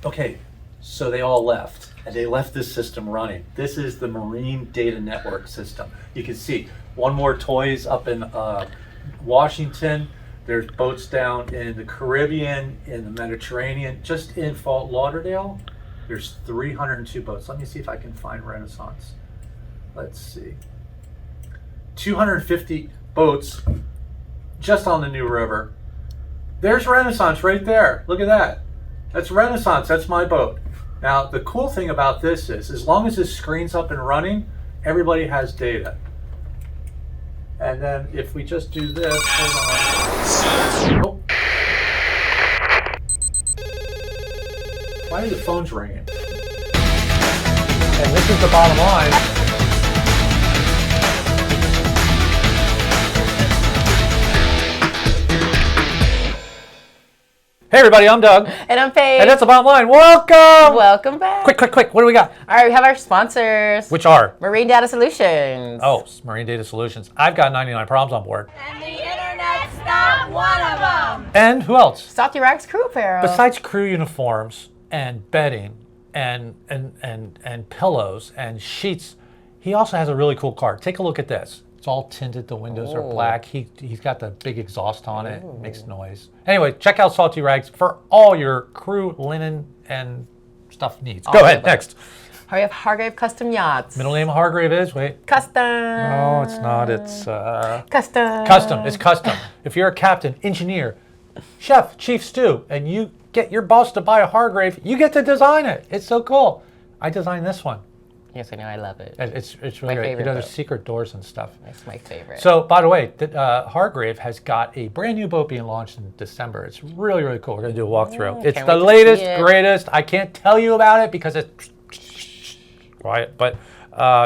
Okay, so they all left, and they left this system running. This is the Marine Data Network system. You can see one more toys up in Washington. There's boats down in the Caribbean, in the Mediterranean. Just in Fort Lauderdale, there's 302 boats. Let me see if I can find Renaissance. Let's see. 250 boats just on the New River. There's Renaissance right there. Look at that. That's Renaissance. That's my boat. Now, the cool thing about this is, as long as this screen's up and running, everybody has data. And then if we just do this, hold on. Oh. Why are the phones ringing? And this is the bottom line. Hey everybody, I'm Doug. And I'm Paige. And that's the bottom line. Welcome! Welcome back. Quick. What do we got? All right, we have our sponsors. Which are? Marine Data Solutions. Oh, Marine Data Solutions. I've got 99 problems on board. And the internet's not one of them. And who else? Salty Rags Crew Apparel. Besides crew uniforms and bedding and pillows and sheets, he also has a really cool car. Take a look at this. It's all tinted. The windows are black. He's got the big exhaust on it. It makes noise. Anyway, check out Salty Rags for all your crew linen and stuff needs. Go ahead, next. We have Hargrave Custom Yachts. Middle name of Hargrave is, Custom. No, it's not. It's Custom. Custom. It's custom. If you're a captain, engineer, chef, chief stew, and you get your boss to buy a Hargrave, you get to design it. It's so cool. I designed this one. Yes, I know. I love it. It's really great. favorite There's boat. secret doors and stuff. It's my favorite. So, by the way, Hargrave has got a brand new boat being launched in December. It's really, really cool. We're going to do a walkthrough. It's the latest, greatest. I can't tell you about it because it's quiet, but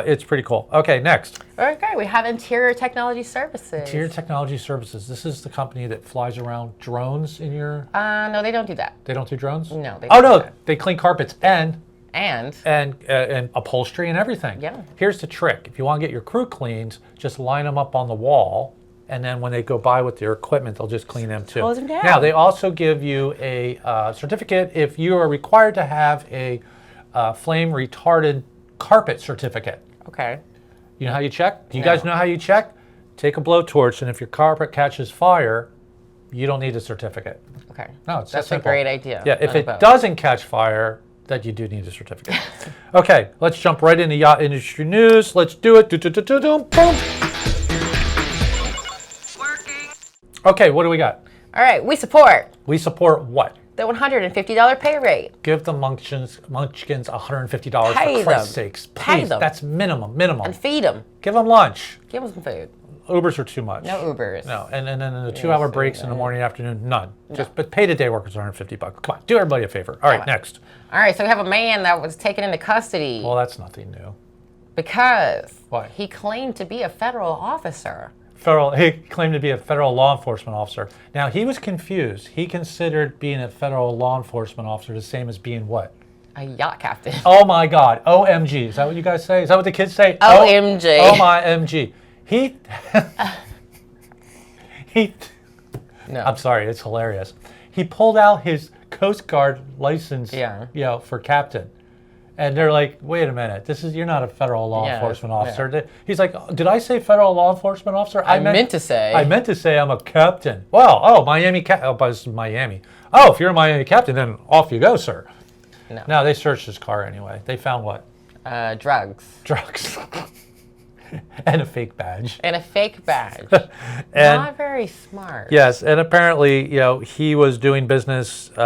it's pretty cool. Okay, next. Okay, we have Interior Technology Services. Interior Technology Services. This is the company that flies around drones in your... No, they don't do that. They don't do drones? No, they don't. don't Oh, no. do that. They clean carpets and upholstery and everything. Yeah. Here's the trick. If you want to get your crew cleaned, just line them up on the wall, and then when they go by with their equipment, they'll just clean them too. Close them down. Now, they also give you a certificate if you are required to have a flame-retardant carpet certificate. Okay. You know how you check? Do you guys know how you check? Take a blowtorch, and if your carpet catches fire, you don't need a certificate. Okay. No, it's That's that a simple. great idea. Yeah, if it doesn't catch fire, that you do need a certificate. Okay, let's jump right into yacht industry news. Let's do it. Boom. Working. Okay, what do we got? All right, we support We support what? the $150 pay rate. Give the munchkins $150 Pay for Christ's them. sakes. Pay Please, them. that's minimum. And feed them. Give them lunch. Give them some food. Ubers are too much. No Ubers. No, and then the 2-hour breaks in the morning and afternoon, none. But pay the day workers $150. Come on, do everybody a favor. All right, next. All right, so we have a man that was taken into custody Well, that's nothing new. because Why? he claimed to be a federal officer. He claimed to be a federal law enforcement officer. Now, he was confused. He considered being a federal law enforcement officer the same as being what? A yacht captain. Oh my God, OMG. Is that what you guys say? Is that what the kids say? OMG. Oh my MG. He, No. I'm sorry, it's hilarious. He pulled out his Coast Guard license, for captain. And they're like, wait a minute, you're not a federal law enforcement officer. He's like, did I say federal law enforcement officer? I meant to say. I meant to say I'm a captain. Well, Miami, but it's Miami. Oh, if you're a Miami captain, then off you go, sir. No, they searched his car anyway. They found what? Drugs. Drugs. And a fake badge. And a fake badge. And, not very smart. Yes, and apparently, he was doing business in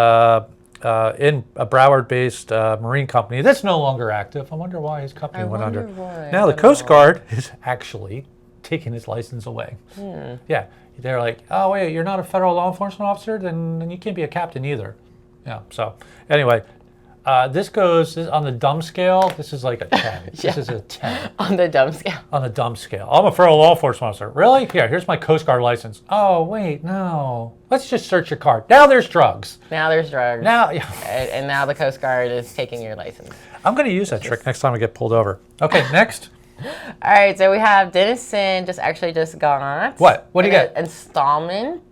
a Broward-based marine company that's no longer active. I wonder why his company went under. Now the Coast Guard is actually taking his license away. Yeah, they're like, oh wait, you're not a federal law enforcement officer, then you can't be a captain either. Yeah. So anyway. This goes on the dumb scale. This is like a 10. This is a 10. On the dumb scale. On the dumb scale. I'm a federal law enforcement officer. Really? Here, here's my Coast Guard license. Oh, wait, no. Let's just search your car. Now there's drugs. Now there's drugs. Now, and now the Coast Guard is taking your license. I'm going to use that trick next time I get pulled over. Okay, next. All right, so we have Denison just got. What? What do you get? Installment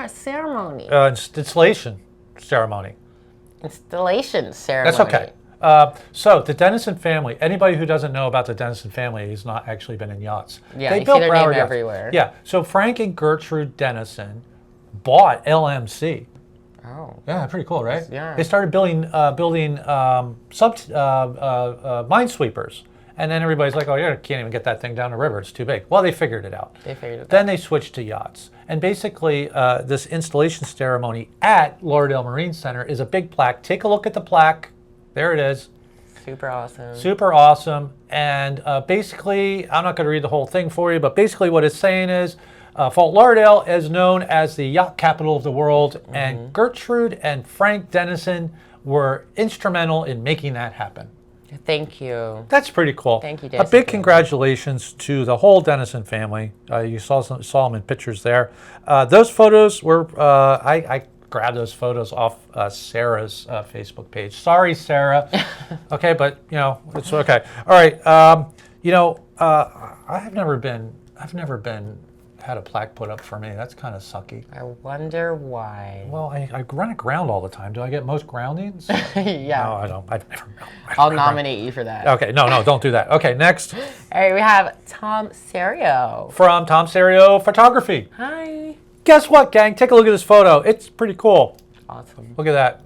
ceremony. Installation ceremony. installation ceremony. That's okay. So the Denison family, anybody who doesn't know about the Denison family has not actually been in yachts. Yeah, they you built see their name Broward yachts. everywhere. Yeah, so Frank and Gertrude Denison bought LMC. Oh. Yeah, pretty cool, right? Yeah. They started building minesweepers. And then everybody's like, oh, you can't even get that thing down the river. It's too big. Well, they figured it out. Then they switched to yachts. And basically, this installation ceremony at Lauderdale Marine Center is a big plaque. Take a look at the plaque. There it is. Super awesome. Super awesome. And basically, I'm not going to read the whole thing for you, but basically what it's saying is, Fort Lauderdale is known as the yacht capital of the world, and Gertrude and Frank Denison were instrumental in making that happen. Thank you. That's pretty cool. Thank you, A Denison big family. Congratulations to the whole Denison family. You saw them in pictures there. Those photos were, I grabbed those photos off Sarah's Facebook page. Sorry, Sarah. Okay, but it's okay. All right. I've never had a plaque put up for me. That's kind of sucky. I wonder why. Well, I run it ground all the time. Do I get most groundings? Yeah. No, I don't. I've never. I'll nominate you for that. Okay, no, don't do that. Okay, next. All right, we have Tom Serio. From Tom Serio Photography. Hi. Guess what, gang? Take a look at this photo. It's pretty cool. Awesome. Look at that.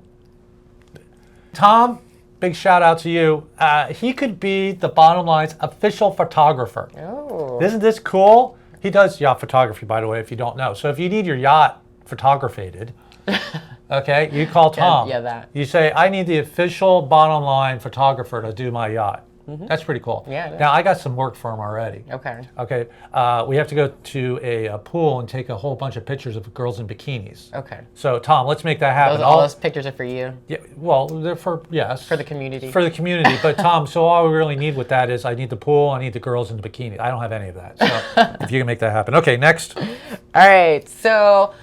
Tom, big shout out to you. He could be the Bottom Line's official photographer. Oh. Isn't this cool? He does yacht photography, by the way, if you don't know. So if you need your yacht photographed, okay, you call Tom. Yeah, that. You say, I need the official Bottom Line photographer to do my yacht. That's pretty cool. Yeah. Now, I got some work for him already. Okay. Okay, we have to go to a pool and take a whole bunch of pictures of girls in bikinis. Okay. So, Tom, let's make that happen. All those pictures are for you. Yeah, well, they're for, yes. For the community. For the community. But, Tom, so all we really need with that is I need the pool, I need the girls in the bikini. I don't have any of that. So, if you can make that happen. Okay, next. All right. So,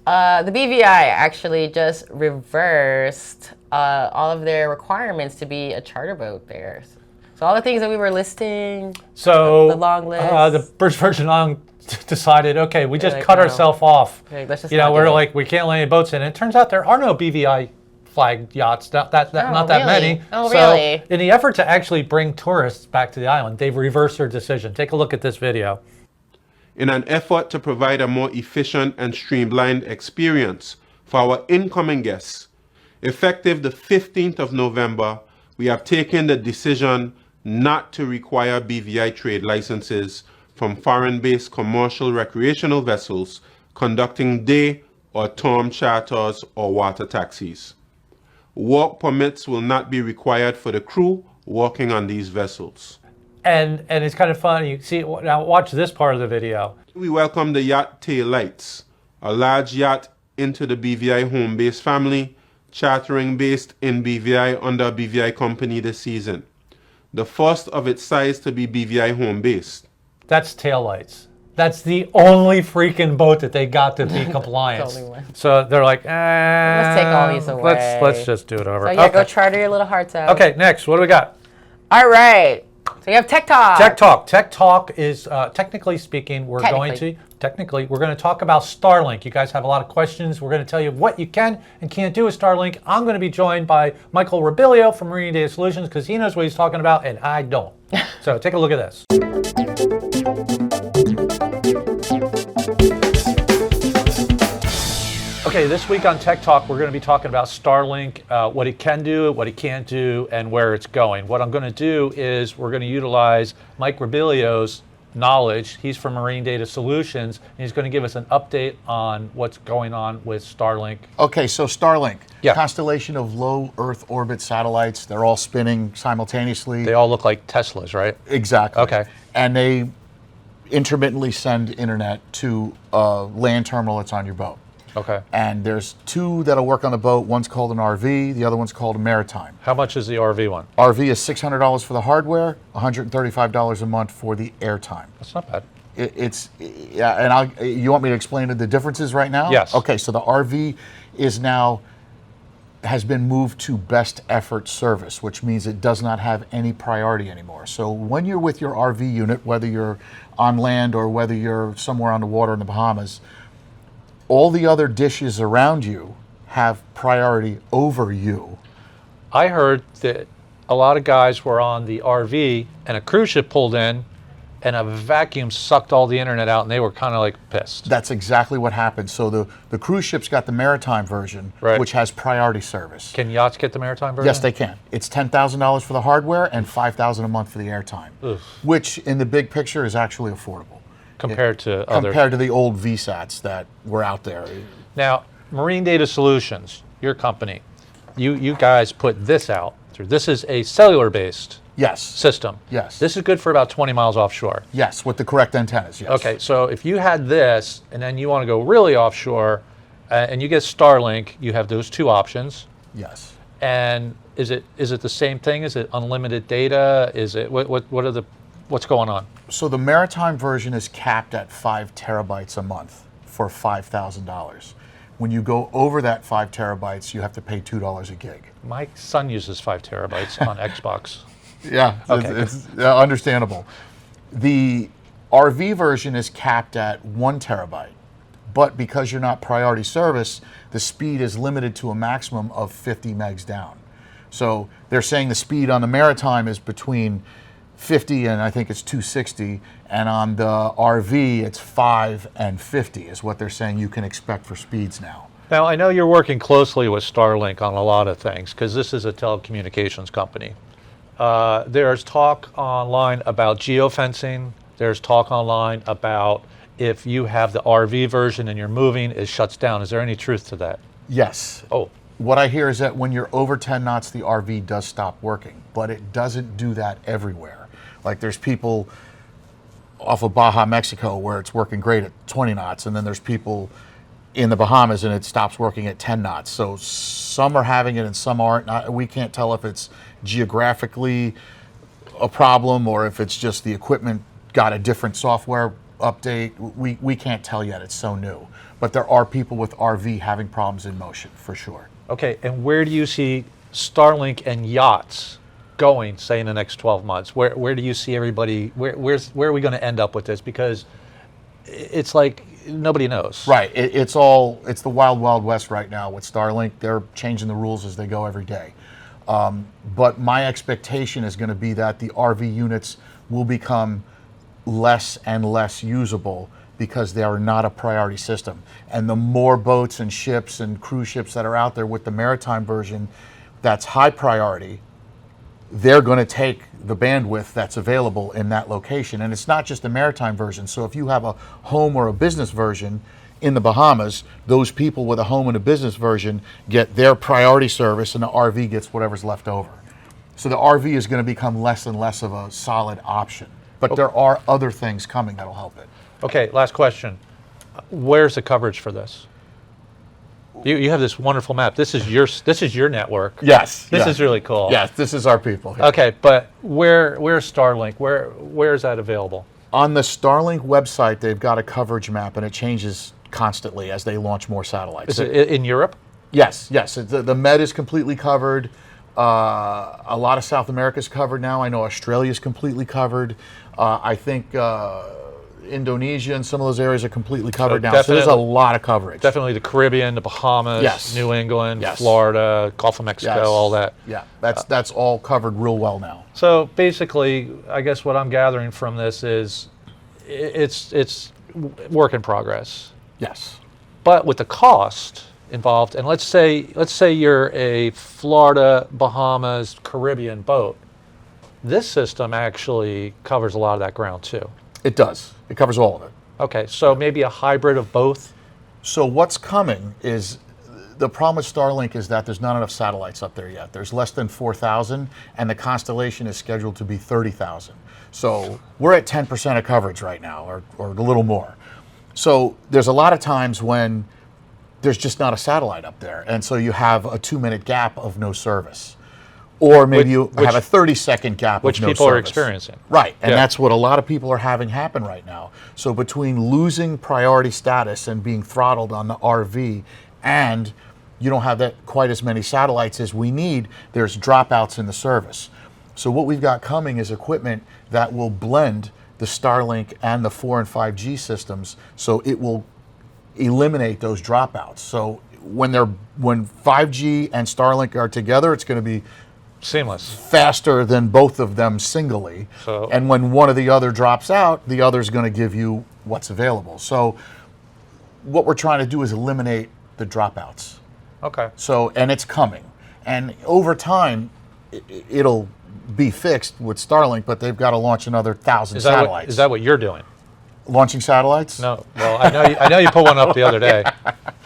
the BVI actually just reversed all of their requirements to be a charter boat there. So all the things that we were listing, So the long list. The British Virgin Islands decided, okay, we just like, cut no. ourselves off. Okay, let's just You know, not do we're it. like, we can't let any boats in. And it turns out there are no BVI flagged yachts, not that really? many. Oh, so really? in the effort to actually bring tourists back to the island, they've reversed their decision. Take a look at this video. In an effort to provide a more efficient and streamlined experience for our incoming guests, effective the 15th of November, we have taken the decision not to require BVI trade licenses from foreign-based commercial recreational vessels conducting day or term charters or water taxis. Work permits will not be required for the crew working on these vessels. And it's kind of fun. You see, now watch this part of the video. We welcome the Yacht Tail Lights, a large yacht into the BVI home base family, chartering based in BVI under a BVI company this season. The first of its size to be BVI home based. That's taillights. That's the only freaking boat that they got to be compliant. The only one. So they're like, Let's take all these away. Let's just do it over. So yeah, go Okay. charter your little hearts out. Okay, next, what do we got? All right. So you have Tech Talk. Tech Talk. Tech Talk is, technically speaking, we're going to talk about Starlink. You guys have a lot of questions. We're going to tell you what you can and can't do with Starlink. I'm going to be joined by Michael Rabilio from Marine Data Solutions because he knows what he's talking about and I don't. So take a look at this. Okay, this week on Tech Talk, we're going to be talking about Starlink, what it can do, what it can't do, and where it's going. What I'm going to do is we're going to utilize Mike Rabilio's knowledge. He's from Marine Data Solutions, and he's going to give us an update on what's going on with Starlink. Okay, so Starlink, Yeah. constellation of low Earth orbit satellites. They're all spinning simultaneously. They all look like Teslas, right? Exactly. Okay. And they intermittently send internet to a land terminal that's on your boat. Okay. And there's two that'll work on the boat. One's called an RV, the other one's called a maritime. How much is the RV one? RV is $600 for the hardware, $135 a month for the airtime. That's not bad. And you want me to explain the differences right now? Yes. Okay, so the RV has been moved to best effort service, which means it does not have any priority anymore. So when you're with your RV unit, whether you're on land or whether you're somewhere on the water in the Bahamas, all the other dishes around you have priority over you. I heard that a lot of guys were on the RV and a cruise ship pulled in and a vacuum sucked all the internet out and they were kind of like pissed. That's exactly what happened. So the cruise ship's got the maritime version, Right. which has priority service. Can yachts get the maritime version? Yes, they can. It's $10,000 for the hardware and $5,000 a month for the airtime, which in the big picture is actually affordable Compared to other. compared to the old VSATs that were out there. Now, Marine Data Solutions, your company, you guys put this out. This is a cellular-based Yes. system. Yes. This is good for about 20 miles offshore. Yes, with the correct antennas. Yes. Okay, so if you had this and then you want to go really offshore and you get Starlink, you have those two options. Yes. And is it the same thing? Is it unlimited data? Is it what's going on? So the maritime version is capped at 5 terabytes a month for $5,000. When you go over that 5 terabytes, you have to pay $2 a gig. My son uses 5 terabytes on Xbox. Yeah, Okay. it's understandable. The RV version is capped at 1 terabyte, but because you're not priority service, the speed is limited to a maximum of 50 megs down. So they're saying the speed on the maritime is between 50 and I think it's 260, and on the RV it's 5 and 50 is what they're saying you can expect for speeds now. Now, I know you're working closely with Starlink on a lot of things because this is a telecommunications company. There's talk online about geofencing. There's talk online about if you have the RV version and you're moving, it shuts down. Is there any truth to that? Yes. Oh, What I hear is that when you're over 10 knots, the RV does stop working, but it doesn't do that everywhere. Like there's people off of Baja, Mexico, where it's working great at 20 knots, and then there's people in the Bahamas and it stops working at 10 knots. So some are having it and some aren't. We can't tell if it's geographically a problem or if it's just the equipment got a different software update. We can't tell yet. It's so new. But there are people with RV having problems in motion, for sure. okay. And where do you see Starlink and yachts going, say, in the next 12 months? Where do you see everybody? Where are we going to end up with this? Because it's like nobody knows. Right. It's the wild, wild west right now with Starlink. They're changing the rules as they go every day. But my expectation is going to be that the RV units will become less and less usable because they are not a priority system. And the more boats and ships and cruise ships that are out there with the maritime version that's high priority, they're going to take the bandwidth that's available in that location. And it's not just the maritime version. So if you have a home or a business version in the Bahamas, those people with a home and a business version get their priority service and the RV gets whatever's left over. So the RV is going to become less and less of a solid option. But there are other things coming that'll help it. Okay, last question. Where's the coverage for this? You have this wonderful map. This is your network. Yes. This is really cool. Yes, this is our people here. Okay, but where's Starlink? Where is that available? On the Starlink website, they've got a coverage map, and it changes constantly as they launch more satellites. Is it in Europe? Yes. The Med is completely covered. A lot of South America is covered now. I know Australia is completely covered. I think Indonesia and some of those areas are completely covered now. So there's a lot of coverage. Definitely the Caribbean, the Bahamas, Yes. New England, Yes. Florida, Gulf of Mexico, Yes. all that. Yeah, that's all covered real well now. So basically, I guess what I'm gathering from this is it's work in progress. Yes. But with the cost involved, and let's say you're a Florida, Bahamas, Caribbean boat, this system actually covers a lot of that ground too. It does. It covers all of it. Okay, so maybe a hybrid of both. So what's coming is, the problem with Starlink is that there's not enough satellites up there yet. There's less than 4,000, and the constellation is scheduled to be 30,000. So we're at 10% of coverage right now, or a little more. So there's a lot of times when there's just not a satellite up there, and so you have a 2-minute gap of no service. Or maybe you have a 30-second gap of no service. Which people are experiencing. Right, and Yeah. that's what a lot of people are having happen right now. So between losing priority status and being throttled on the RV, and you don't have that quite as many satellites as we need, there's dropouts in the service. So what we've got coming is equipment that will blend the Starlink and the 4 and 5G systems, so it will eliminate those dropouts. So when 5G and Starlink are together, it's going to be Seamless. faster than both of them singly. So- and when one or the other drops out, the other's going to give you what's available. So what we're trying to do is eliminate the dropouts. Okay. So, and it's coming. And over time, it'll be fixed with Starlink, but they've got to launch another 1,000 satellites. Is that what you're doing? Launching satellites? No. Well, I know you put one up the other day.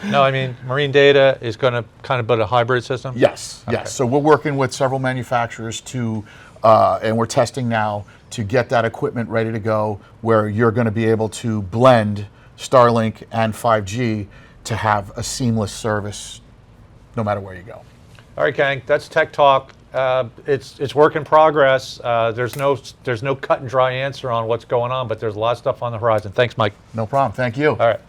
No, I mean, Marine Data is going to kind of build a hybrid system? Yes, yes. So we're working with several manufacturers to, and we're testing now to get that equipment ready to go where you're going to be able to blend Starlink and 5G to have a seamless service no matter where you go. All right, gang, that's Tech Talk. It's work in progress. There's no cut and dry answer on what's going on, but there's a lot of stuff on the horizon. Thanks, Mike. No problem. Thank you. All right.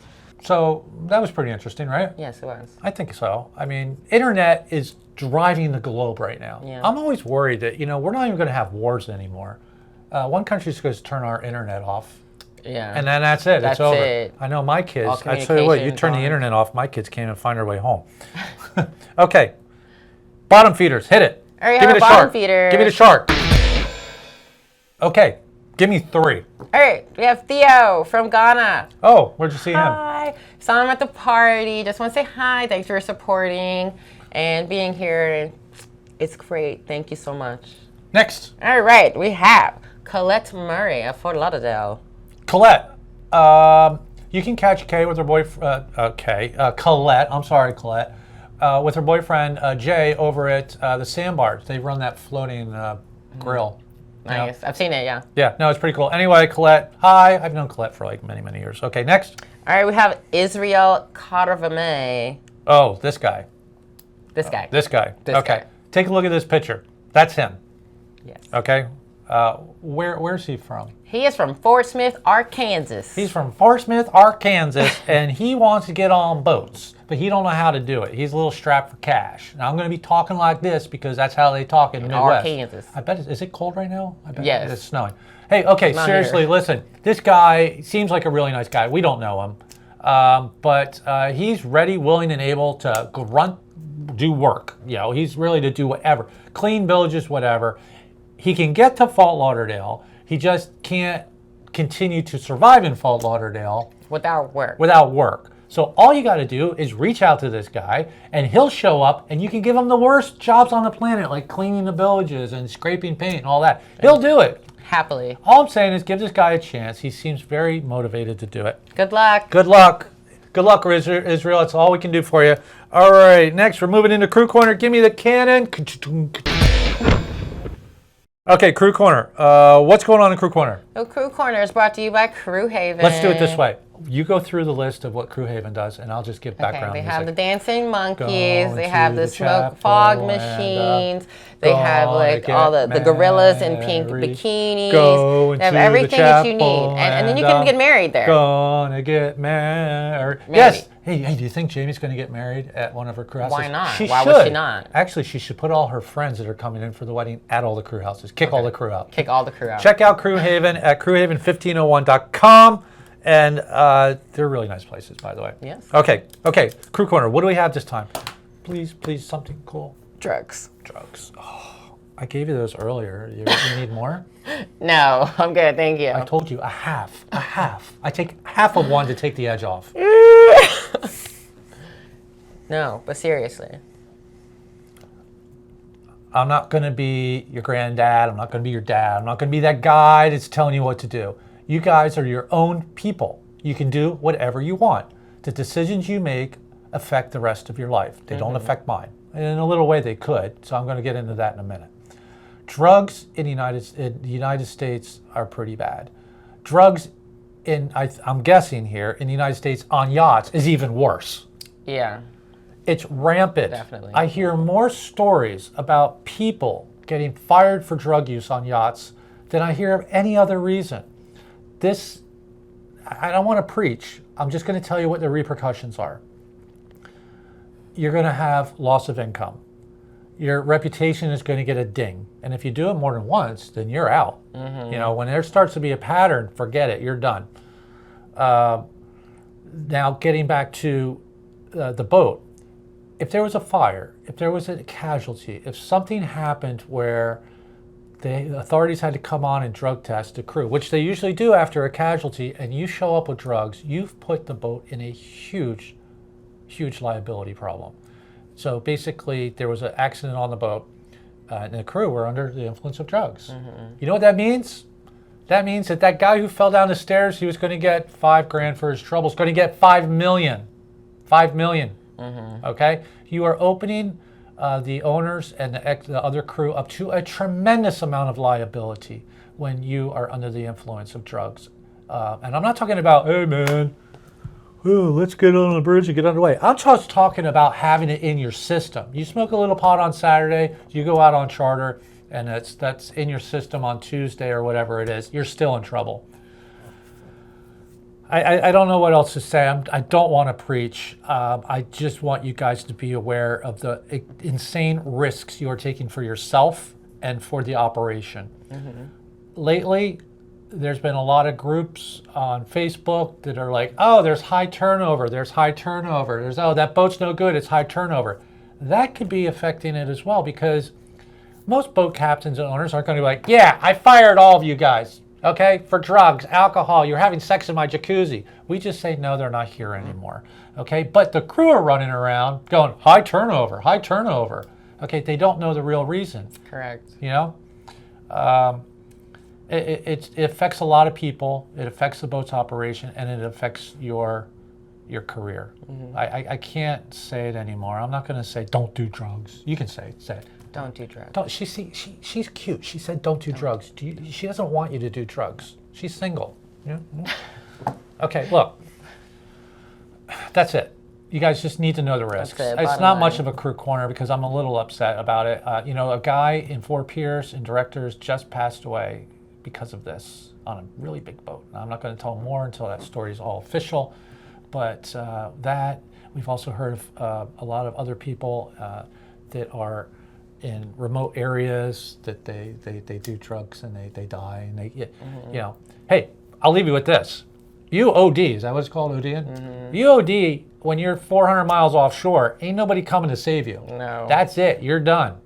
So that was pretty interesting, right? Yes, it was. I think so. I mean, internet is driving the globe right now. Yeah. I'm always worried that, we're not even going to have wars anymore. One country's going to turn our internet off. Yeah. And then that's it. That's it's over. it. I know my kids. All I tell you what, you communication turn the gone. internet off, my kids can't even find their way home. Okay. Bottom feeders, hit it. All right, Give me our the bottom shark. feeder. Give me the shark. Okay. Give me 3. All right, we have Theo from Ghana. Oh, where'd you see him? Hi. Saw him at the party. Just want to say hi. Thanks for supporting and being here. It's great. Thank you so much. Next. All right, we have Colette Murray of Fort Lauderdale. Colette. You can catch Kay with her boyfriend. Colette. I'm sorry, Colette. With her boyfriend Jay over at the Sandbars. They run that floating grill. Nice. I've seen it, yeah. Yeah, no, it's pretty cool. Anyway, Colette, hi. I've known Colette for like many, many years. Okay, next. All right, we have Israel Karavame. Oh, this guy. This guy. This guy. This Okay. guy. Take a look at this picture. That's him. Yes. Okay. Where's he from? He is from Fort Smith, Arkansas. He's from Fort Smith, Arkansas, and he wants to get on boats, but he don't know how to do it. He's a little strapped for cash. Now I'm going to be talking like this because that's how they talk in the Midwest. Arkansas. I bet. Is it cold right now? I bet Yes. it's snowing. Hey, okay, Not seriously, here. listen. This guy seems like a really nice guy. We don't know him, but he's ready, willing, and able to do work. He's really to do whatever, clean villages, whatever. He can get to Fort Lauderdale. He just can't continue to survive in Fort Lauderdale Without work. So all you got to do is reach out to this guy, and he'll show up, and you can give him the worst jobs on the planet, like cleaning the villages and scraping paint and all that. He'll do it. Happily. All I'm saying is give this guy a chance. He seems very motivated to do it. Good luck. Good luck. Good luck, Israel. That's all we can do for you. All right, next we're moving into Crew Corner. Give me the cannon. Okay, Crew Corner. What's going on in Crew Corner? So Crew Corner is brought to you by Crew Haven. Let's do it this way. You go through the list of what Crew Haven does, and I'll just give background Okay, they music. have the dancing monkeys, Going they have to the the smoke fog chapel machines, they have gonna like get all the gorillas in pink married. bikinis. Going They have to the everything that you need. chapel And then you and can get married there. Gonna get married. Yes. Hey, do you think Jamie's going to get married at one of her crew houses? Why not? She Why should. would she not? Actually, she should put all her friends that are coming in for the wedding at all the crew houses. Kick all the crew out. Kick all the crew out. Check out Crew Haven at crewhaven1501.com. And they're really nice places, by the way. Yes. Okay, Crew Corner. What do we have this time? Please, something cool. Drugs. Drugs. Oh, I gave you those earlier. You need more? No, I'm good, thank you. I told you a half. I take half of one to take the edge off. No, but seriously. I'm not going to be your granddad. I'm not going to be your dad. I'm not going to be that guy that's telling you what to do. You guys are your own people. You can do whatever you want. The decisions you make affect the rest of your life. They don't affect mine. And in a little way they could, so I'm going to get into that in a minute. Drugs in the United States are pretty bad. Drugs I'm guessing here, in the United States on yachts is even worse. Yeah. It's rampant. Definitely. I hear more stories about people getting fired for drug use on yachts than I hear of any other reason. I don't want to preach. I'm just going to tell you what the repercussions are. You're going to have loss of income. Your reputation is going to get a ding. And if you do it more than once, then you're out. When there starts to be a pattern, forget it. You're done. Now, getting back to the boat. if there was a fire, if there was a casualty, if something happened where the authorities had to come on and drug test the crew, which they usually do after a casualty, and you show up with drugs, you've put the boat in a huge, huge liability problem. So basically, there was an accident on the boat, and the crew were under the influence of drugs. You know what that means? That means that that guy who fell down the stairs, he was going to get $5,000 for his troubles, going to get $5 million. $5 million. Okay? You are opening the owners and the other crew up to a tremendous amount of liability when you are under the influence of drugs. And I'm not talking about, hey man, let's get on the bridge and get underway. I'm just talking about having it in your system. You smoke a little pot on Saturday, you go out on charter, and that's in your system on Tuesday or whatever it is, you're still in trouble. I don't know what else to say. I don't want to preach. I just want you guys to be aware of the insane risks you are taking for yourself and for the operation. Lately, there's been a lot of groups on Facebook that are like, oh, there's high turnover. There's high turnover. There's, oh, that boat's no good. It's high turnover. That could be affecting it as well, because most boat captains and owners aren't going to be like, yeah, I fired all of you guys. Okay, for drugs, alcohol, you're having sex in my jacuzzi. We just say, no, they're not here anymore. Okay, but the crew are running around going, high turnover, high turnover. Okay, they don't know the real reason. Correct. You know, it affects a lot of people. It affects the boat's operation, and it affects your career. I can't say it anymore. I'm not going to say, don't do drugs. You can say it. Don't do drugs. She's cute. She said, don't do drugs. She doesn't want you to do drugs. She's single. Yeah. Okay, look. That's it. You guys just need to know the risks. It's not much of a crew corner because I'm a little upset about it. You know, a guy in Fort Pierce in directors just passed away because of this on a really big boat. Now, I'm not going to tell more until that story is all official. But we've also heard of a lot of other people that are in remote areas that they do drugs and they die and you know, hey, I'll leave you with this. You OD, is that what it's called, ODing? You OD when you're 400 miles offshore, ain't nobody coming to save you. No. That's it, you're done.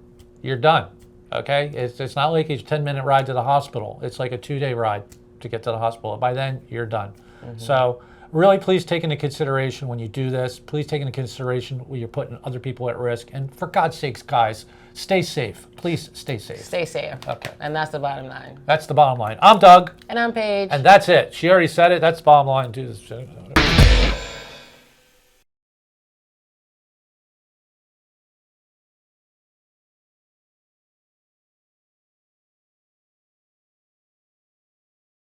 You're done, okay? It's not like it's a 10-minute ride to the hospital. It's like a 2-day ride to get to the hospital. By then, you're done. So really, please take into consideration when you do this. Please take into consideration when you're putting other people at risk. And for God's sakes, guys, stay safe. Please stay safe. Stay safe. Okay. And that's the bottom line. That's the bottom line. I'm Doug. And I'm Paige. And that's it. She already said it. That's the bottom line. Do this.